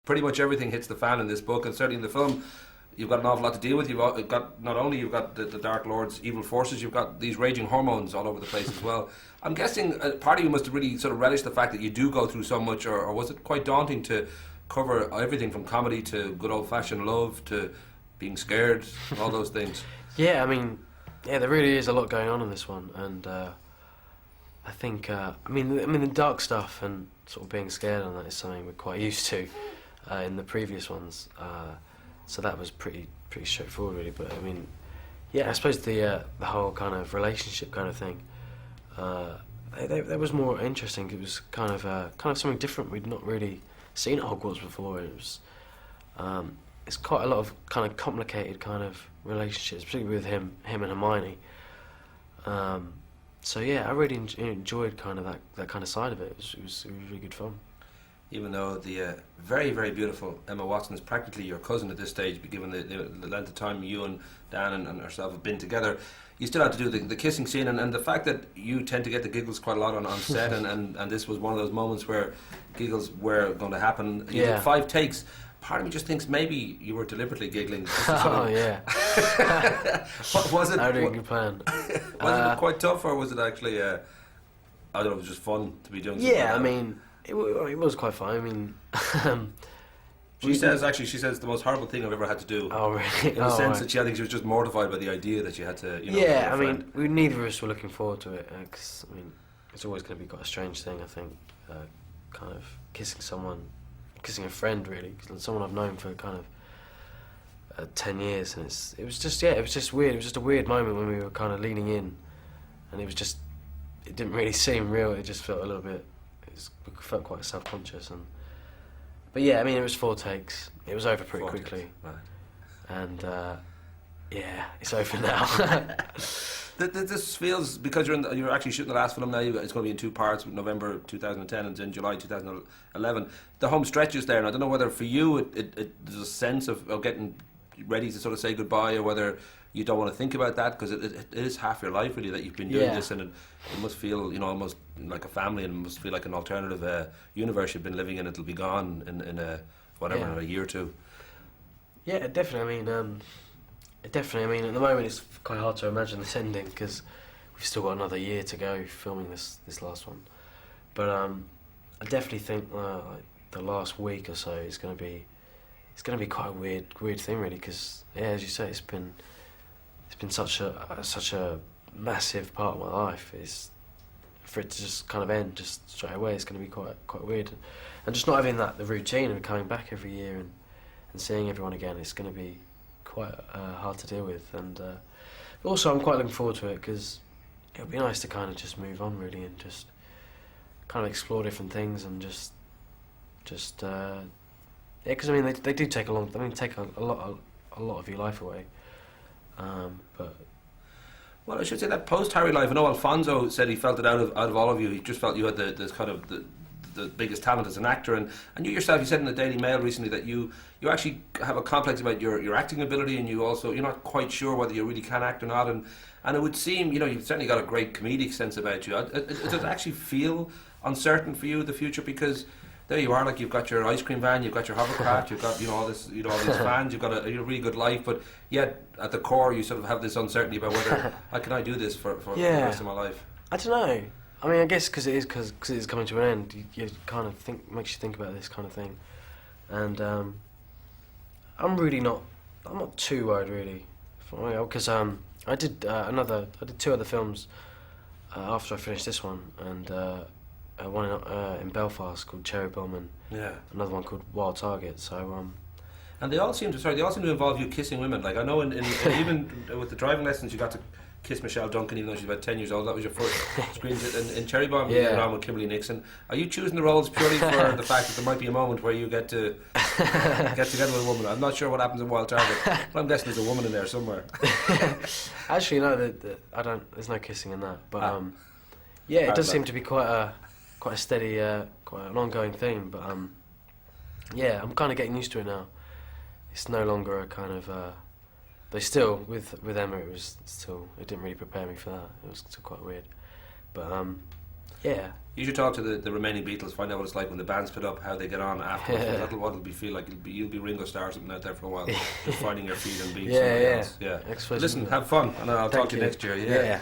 pretty much everything hits the fan in this book, and certainly in the film. You've got an awful lot to deal with. You've got not only you've got the Dark Lord's evil forces, you've got these raging hormones all over the place as well. I'm guessing part of you must have really sort of relished the fact that you do go through so much, or was it quite daunting to cover everything from comedy to good old-fashioned love to being scared, all those things? Yeah, I mean, there really is a lot going on in this one, and I think, I mean, the dark stuff and sort of being scared and that is something we're quite used to in the previous ones. So that was pretty straightforward, really. But I mean, yeah, I suppose the whole kind of relationship kind of thing, that was more interesting. It was kind of something different we'd not really seen at Hogwarts before. It was it's quite a lot of kind of complicated kind of relationships, particularly with him and Hermione. So yeah, I really enjoyed kind of that kind of side of it. It was really good fun. Even though the very, very beautiful Emma Watson is practically your cousin at this stage, given the length of time you and Dan and herself have been together, you still had to do the kissing scene, and the fact that you tend to get the giggles quite a lot on set, and this was one of those moments where giggles were going to happen. You did 5 takes. Part of me just thinks maybe you were deliberately giggling. Oh, yeah. What was it? I had a good plan. Was it quite tough, or was it actually, I don't know, it was just fun to be doing something like that? I mean, it was quite fun. I mean, she says the most horrible thing I've ever had to do. Oh, really? In the sense that I think she was just mortified by the idea that she had to, Yeah, I mean, neither of us were looking forward to it, because, I mean, it's always going to be quite a strange thing, I think, kind of kissing a friend, really, someone I've known for kind of 10 years, and it was just weird. It was just a weird moment when we were kind of leaning in, and it didn't really seem real. It just felt a little bit, we felt quite self-conscious, but yeah, I mean, it was 4 takes. It was over pretty quickly, right. And yeah, it's over now. This feels, because you're actually shooting the last film now. It's going to be in 2 parts, November 2010 and then July 2011. The home stretch is there, and I don't know whether for you there's a sense of getting ready to sort of say goodbye, or whether you don't want to think about that, because it is half your life really that you've been doing this, and it must feel almost like a family, and it must feel like an alternative universe you've been living in. It'll be gone in a year or 2. Yeah, definitely. I mean, at the moment it's quite hard to imagine this ending, because we've still got another year to go filming this last one. But I definitely think like the last week or so is going to be quite a weird thing, really, because as you say, it's been such a massive part of my life. For it to just kind of end just straight away, it's going to be quite weird, and just not having the routine of coming back every year and seeing everyone again, it's going to be quite hard to deal with. And also I'm quite looking forward to it, because it would be nice to kind of just move on, really, and just kind of explore different things, and just because I mean they do take a lot of your life away, but well, I should say that post Harry life, I know Alfonso said he felt it out of all of you. He just felt you had the kind of the biggest talent as an actor, and you yourself, you said in the Daily Mail recently that you actually have a complex about your acting ability, and you're not quite sure whether you really can act or not, and it would seem you've certainly got a great comedic sense about you. Does it actually feel uncertain for you the future, because there you are, like, you've got your ice cream van, you've got your hovercraft, you've got all this, all these fans, you've got a really good life, but yet at the core you sort of have this uncertainty about whether how can I do this for the rest of my life. I don't know. I mean, I guess because it is coming to an end, you kind of makes you think about this kind of thing, and I'm not too worried, really, because I did 2 other films after I finished this one, and one in Belfast called Cherry Bomb, and another one called Wild Target. So and they all seem to involve you kissing women. Like, I know in even with the driving lessons you got to kiss Michelle Duncan, even though she's about 10 years old. That was your first screen. In Cherry Bomb, you went on with Kimberly Nixon. Are you choosing the roles purely for the fact that there might be a moment where you get to get together with a woman? I'm not sure what happens in Wild Target, but I'm guessing there's a woman in there somewhere. Actually, no, I don't. There's no kissing in that. But it does seem to be quite a steady, quite an ongoing thing. But I'm kind of getting used to it now. It's no longer a kind of. Though still, with Emma, it didn't really prepare me for that. It was still quite weird. But You should talk to the remaining Beatles, find out what it's like when the band split up, how they get on afterwards. That'll what it'll be feel like. You'll be Ringo Starr or something out there for a while, just finding your feet and being somebody else. Yeah. Next place. Listen, have fun, and I'll talk to you you. next year. Yeah.